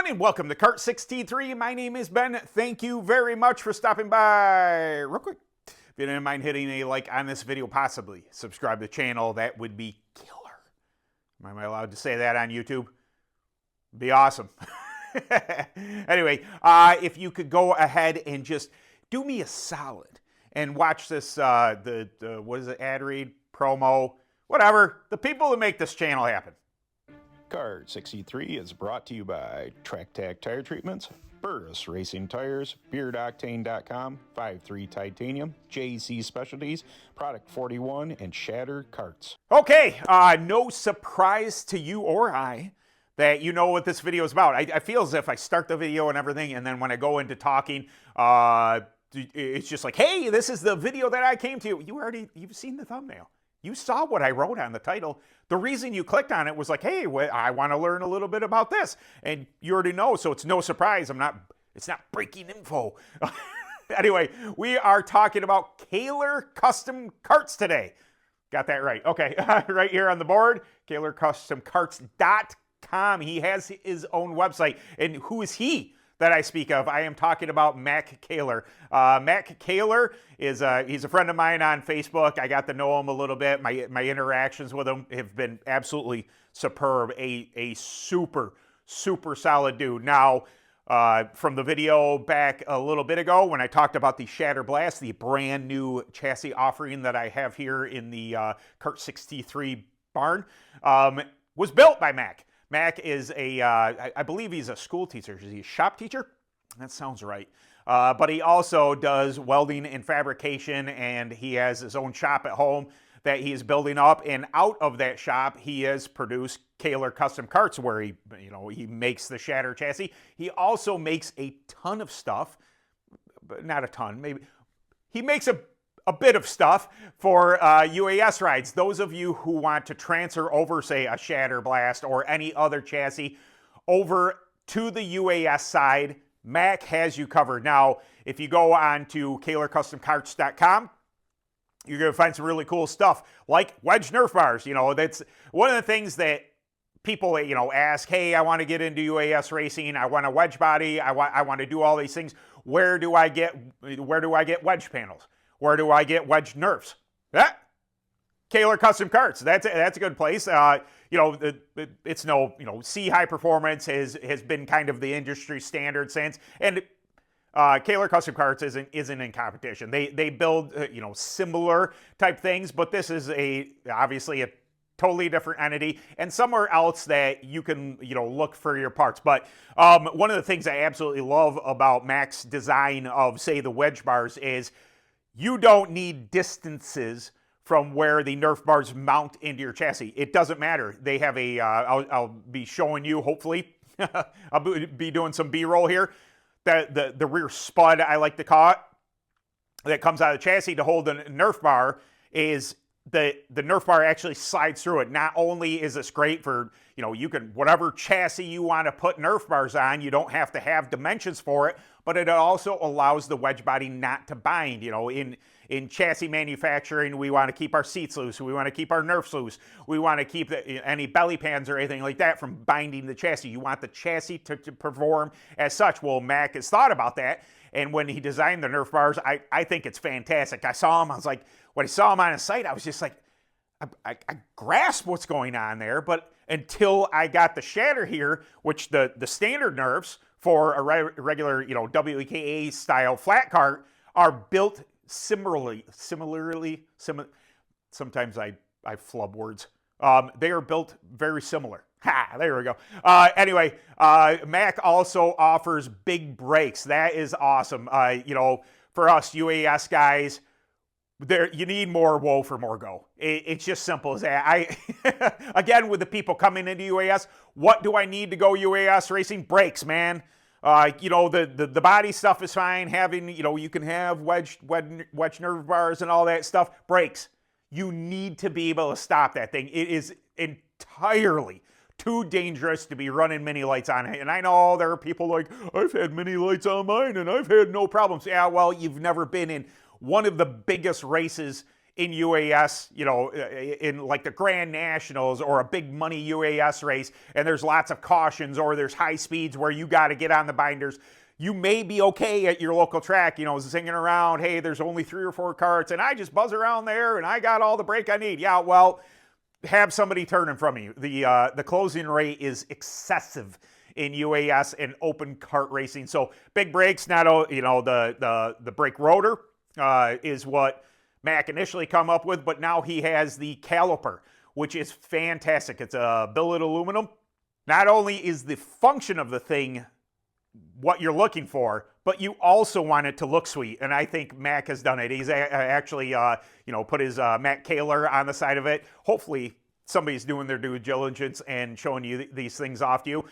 and welcome to Kart 63. My name is Ben. Thank you very much for stopping by. Real quick, if you didn't mind hitting a like on this video, possibly subscribe to the channel, that would be killer. Am I allowed to say that on YouTube? Be awesome. Anyway, if you could go ahead and just do me a solid and watch this, what is it, ad read, promo, whatever, the people that make this channel happen. Kart 63 is brought to you by Track Tack Tire Treatments, Burris Racing Tires, BeardOctane.com, 53 Titanium, JC Specialties, Product 41, and Shatter Karts. Okay, no surprise to you or I that you know what this video is about. I feel as if I start the video and everything, and then when I go into talking, it's just like, hey, this is the video that I came to. You've seen the thumbnail. You saw what I wrote on the title. The reason you clicked on it was like, hey, I want to learn a little bit about this. And you already know, so it's no surprise. It's not breaking info. Anyway, we are talking about Kaylor Custom Carts today. Got that right. Okay, right here on the board, KaylorCustomCarts.com. He has his own website. And who is he that I speak of? I am talking about Mac Caylor. Mac Caylor is he's a friend of mine on Facebook. I got to know him a little bit. My interactions with him have been absolutely superb. A super solid dude. Now, from the video back a little bit ago when I talked about the Shatter Blast, the brand new chassis offering that I have here in the Kart 63 barn, was built by Mac. Mac is I believe he's a school teacher. Is he a shop teacher? That sounds right. But he also does welding and fabrication, and he has his own shop at home that he is building up. And out of that shop, he has produced Kaylor Custom Carts, where he makes the Shatter chassis. He also makes a ton of stuff, but not a ton, maybe. He makes a bit of stuff for UAS rides. Those of you who want to transfer over, say, a Shatter Blast or any other chassis over to the UAS side, Mac has you covered. Now, if you go on to KaylorCustomCarts.com, you're going to find some really cool stuff, like Wedge Nerf bars. That's one of the things that people, ask, hey, I want to get into UAS racing. I want a wedge body. I want to do all these things. Where do I get wedge panels? Where do I get wedge nerfs? Kaylor Custom Carts. That's a good place. It's C High Performance has been kind of the industry standard since, and Kaylor Custom Carts isn't in competition. They build similar type things, but this is obviously a totally different entity and somewhere else that you can look for your parts. But one of the things I absolutely love about Mac's design of, say, the wedge bars is you don't need distances from where the Nerf bars mount into your chassis. It doesn't matter. They have I'll be showing you, hopefully, I'll be doing some B-roll here, the rear spud, I like to call it, that comes out of the chassis to hold the Nerf bar is the Nerf bar actually slides through it. Not only is this great for, you can, whatever chassis you want to put Nerf bars on, you don't have to have dimensions for it, but it also allows the wedge body not to bind. In chassis manufacturing, we want to keep our seats loose. We want to keep our Nerfs loose. We want to keep any belly pans or anything like that from binding the chassis. You want the chassis to perform as such. Well, Mac has thought about that, and when he designed the Nerf bars, I think it's fantastic. I saw him, I was like, when I saw him on his site, I was just like, I grasp what's going on there, but until I got the Shatter here, which the standard Nerfs for a regular, WEKA style flat cart are built similarly. Sometimes I flub words. They are built very similar. There we go. Anyway, Mac also offers big brakes. That is awesome. For us UAS guys, you need more woe for more go. It's just simple as that. Again, with the people coming into UAS, what do I need to go UAS racing? Brakes, man. The body stuff is fine. Having, you can have wedge Nerf bars and all that stuff. Brakes. You need to be able to stop that thing. It is entirely too dangerous to be running mini lights on it. And I know there are people like, I've had mini lights on mine and I've had no problems. Yeah, well, you've never been in one of the biggest races in UAS, you know, in like the Grand Nationals or a big money UAS race, and there's lots of cautions or there's high speeds where you got to get on the binders, you may be okay at your local track, you know, singing around, hey, there's only 3 or 4 carts, and I just buzz around there, and I got all the brake I need. Yeah, well, have somebody turning from you. The closing rate is excessive in UAS and open kart racing. So big brakes, not, you know, the brake rotor is what Mac initially come up with, but now he has the caliper, which is fantastic. It's a billet aluminum. Not only is the function of the thing what you're looking for, but you also want it to look sweet, and I think Mac has done it. He's actually, you know, put his Mac Caylor on the side of it. Hopefully, somebody's doing their due diligence and showing you these things off to you.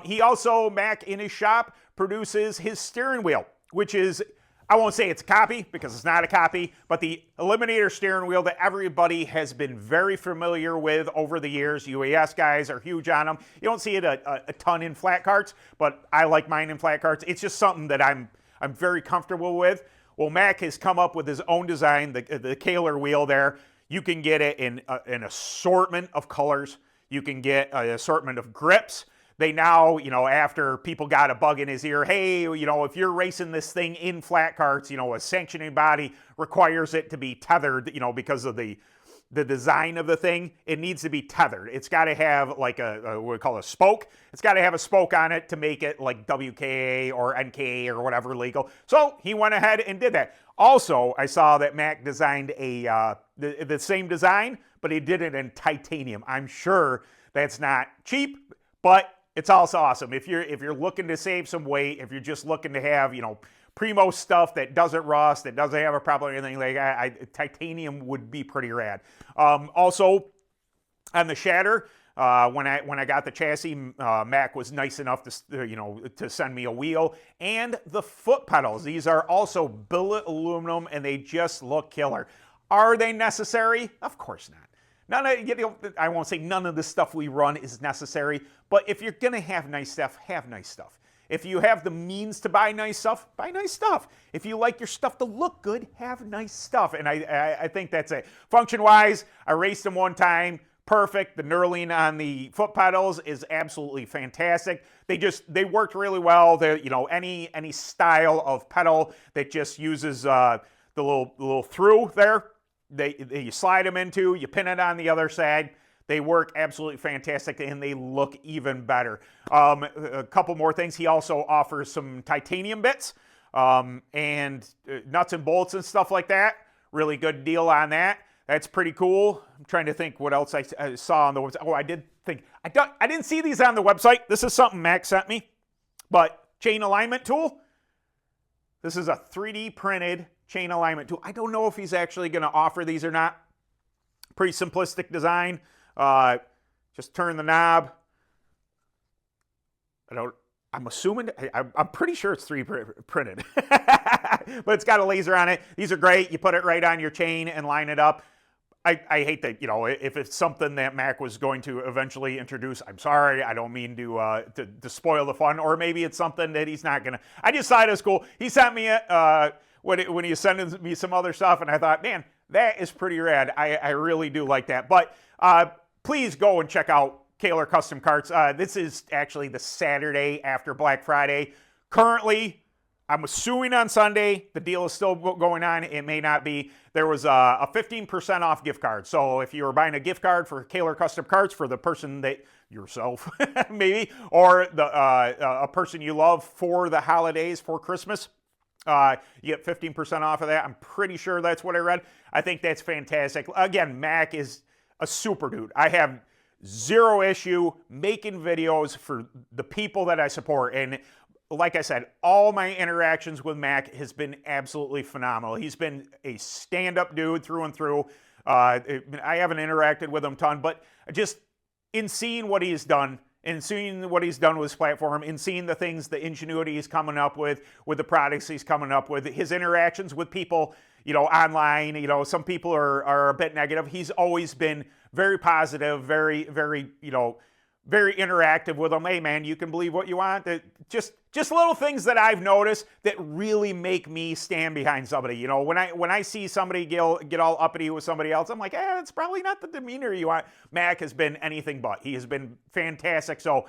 He also, Mac, in his shop, produces his steering wheel, which is, I won't say it's a copy, because it's not a copy, but the Eliminator steering wheel that everybody has been very familiar with over the years. UAS guys are huge on them. You don't see it a ton in flat carts, but I like mine in flat carts. It's just something that I'm very comfortable with. Well, Mac has come up with his own design, the Caylor wheel there. You can get it in an assortment of colors. You can get an assortment of grips. They now, you know, after people got a bug in his ear, hey, you know, if you're racing this thing in flat carts, you know, a sanctioning body requires it to be tethered, you know, because of the design of the thing. It needs to be tethered. It's got to have like what we call a spoke. It's got to have a spoke on it to make it like WKA or NKA or whatever legal. So he went ahead and did that. Also, I saw that Mac designed the same design, but he did it in titanium. I'm sure that's not cheap, but it's also awesome. If you're looking to save some weight, if you're just looking to have, you know, primo stuff that doesn't rust, that doesn't have a problem or anything like that, titanium would be pretty rad. Also, on the Shatter, when I got the chassis, Mac was nice enough to, you know, to send me a wheel and the foot pedals. These are also billet aluminum, and they just look killer. Are they necessary? Of course not. I won't say none of the stuff we run is necessary, but if you're going to have nice stuff, have nice stuff. If you have the means to buy nice stuff, buy nice stuff. If you like your stuff to look good, have nice stuff. And I think that's it. Function-wise, I raced them one time. Perfect. The knurling on the foot pedals is absolutely fantastic. They worked really well. You know, any style of pedal that just uses the little through there, you slide them into, you pin it on the other side. They work absolutely fantastic, and they look even better. A couple more things. He also offers some titanium bits and nuts and bolts and stuff like that. Really good deal on that. That's pretty cool. I'm trying to think what else I saw on the website. Oh, I didn't see these on the website. This is something Mac sent me. But chain alignment tool. This is a 3D printed chain alignment tool. I don't know if he's actually going to offer these or not. Pretty simplistic design. Just turn the knob. I'm assuming, I'm pretty sure it's 3D printed, but it's got a laser on it. These are great. You put it right on your chain and line it up. I hate that, you know, if it's something that Mac was going to eventually introduce, I'm sorry. I don't mean to spoil the fun, or maybe it's something that he's not going to. I just thought it was cool. He sent me it when he was sending me some other stuff, and I thought, man, that is pretty rad. I really do like that. But please go and check out Kaylor Custom Carts. This is actually the Saturday after Black Friday. Currently, I'm assuming on Sunday, the deal is still going on. It may not be. There was a 15% off gift card. So if you were buying a gift card for Kaylor Custom Carts for the person that, yourself maybe, or a person you love for the holidays, for Christmas, you get 15% off of that. I'm pretty sure that's what I read. I think that's fantastic. Again, Mac is a super dude. I have zero issue making videos for the people that I support. And like I said, all my interactions with Mac has been absolutely phenomenal. He's been a stand-up dude through and through. I haven't interacted with him a ton, but just in seeing what he's done, and seeing what he's done with his platform, and seeing the things, the ingenuity he's coming up with the products he's coming up with, his interactions with people, you know, online, you know, some people are a bit negative. He's always been very positive, very, very, you know, very interactive with them. Hey man, you can believe what you want. Just little things that I've noticed that really make me stand behind somebody. You know, when I see somebody get all uppity with somebody else, I'm like, it's probably not the demeanor you want. Mac has been anything but. He has been fantastic. So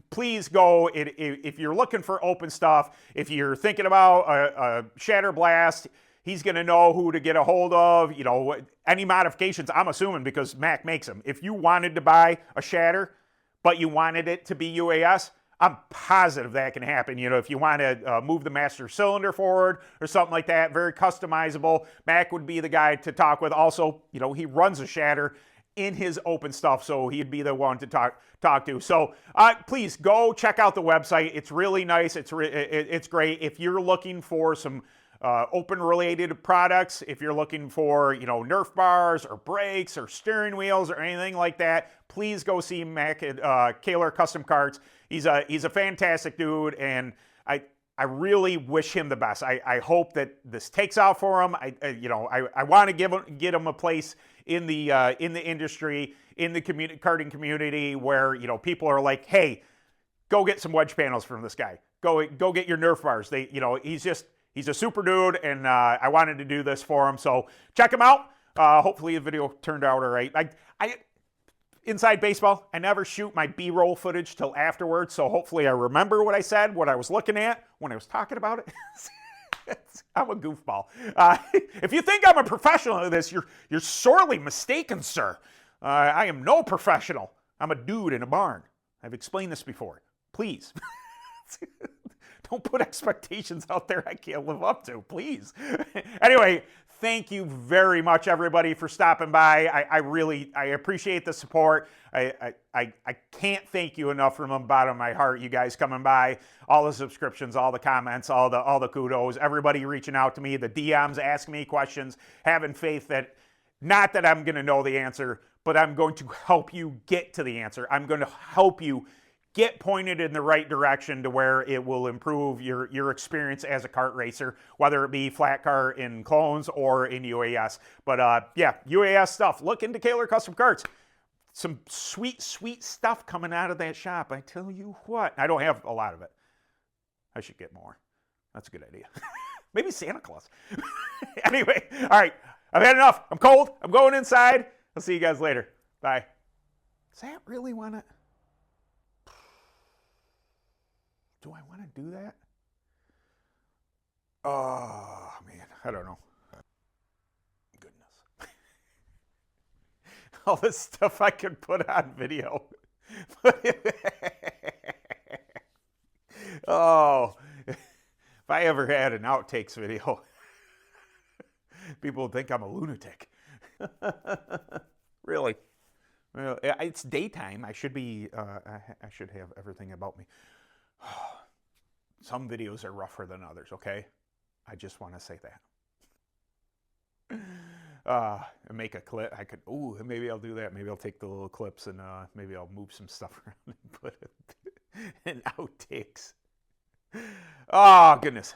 please go if you're looking for open stuff. If you're thinking about a Shatter Blast, he's going to know who to get a hold of. You know, any modifications, I'm assuming, because Mac makes them. If you wanted to buy a Shatter, but you wanted it to be UAS, I'm positive that can happen. You know, if you want to move the master cylinder forward or something like that, very customizable, Mac would be the guy to talk with. Also, you know, he runs a Shatter in his open stuff, so he'd be the one to talk to. So please go check out the website. It's really nice. It's great. If you're looking for some open related products, if you're looking for, you know, Nerf bars or brakes or steering wheels or anything like that, please go see Mac at Kaylor Custom Carts. He's a fantastic dude, and I really wish him the best. I hope that this takes out for him. I want to get him a place in the industry, in the karting community, where, you know, people are like, hey, go get some wedge panels from this guy. Go get your Nerf bars. He's a super dude, and I wanted to do this for him. So check him out. Hopefully the video turned out all right. Inside baseball, I never shoot my B-roll footage till afterwards, so hopefully I remember what I said, what I was looking at when I was talking about it. I'm a goofball. If you think I'm a professional at this, you're sorely mistaken, sir. I am no professional. I'm a dude in a barn. I've explained this before. Please. Don't put expectations out there I can't live up to, please. Anyway, thank you very much, everybody, for stopping by. I appreciate the support. I can't thank you enough from the bottom of my heart, you guys coming by, all the subscriptions, all the comments, all the kudos, everybody reaching out to me, the DMs, asking me questions, having faith that, not that I'm going to know the answer, but I'm going to help you get to the answer. I'm going to help you get pointed in the right direction to where it will improve your experience as a kart racer, whether it be flat car in clones or in UAS. But yeah, UAS stuff. Look into Kaylor Custom Carts. Some sweet, sweet stuff coming out of that shop. I tell you what. I don't have a lot of it. I should get more. That's a good idea. Maybe Santa Claus. Anyway, all right. I've had enough. I'm cold. I'm going inside. I'll see you guys later. Bye. Does that really want to... Do I want to do that? Oh, man. I don't know. Goodness. All this stuff I could put on video. Oh, if I ever had an outtakes video, people would think I'm a lunatic. Really. Well, it's daytime. I should have everything about me. Some videos are rougher than others, okay? I just want to say that. And make a clip. Maybe I'll do that. Maybe I'll take the little clips and maybe I'll move some stuff around and put it in outtakes. Oh, goodness.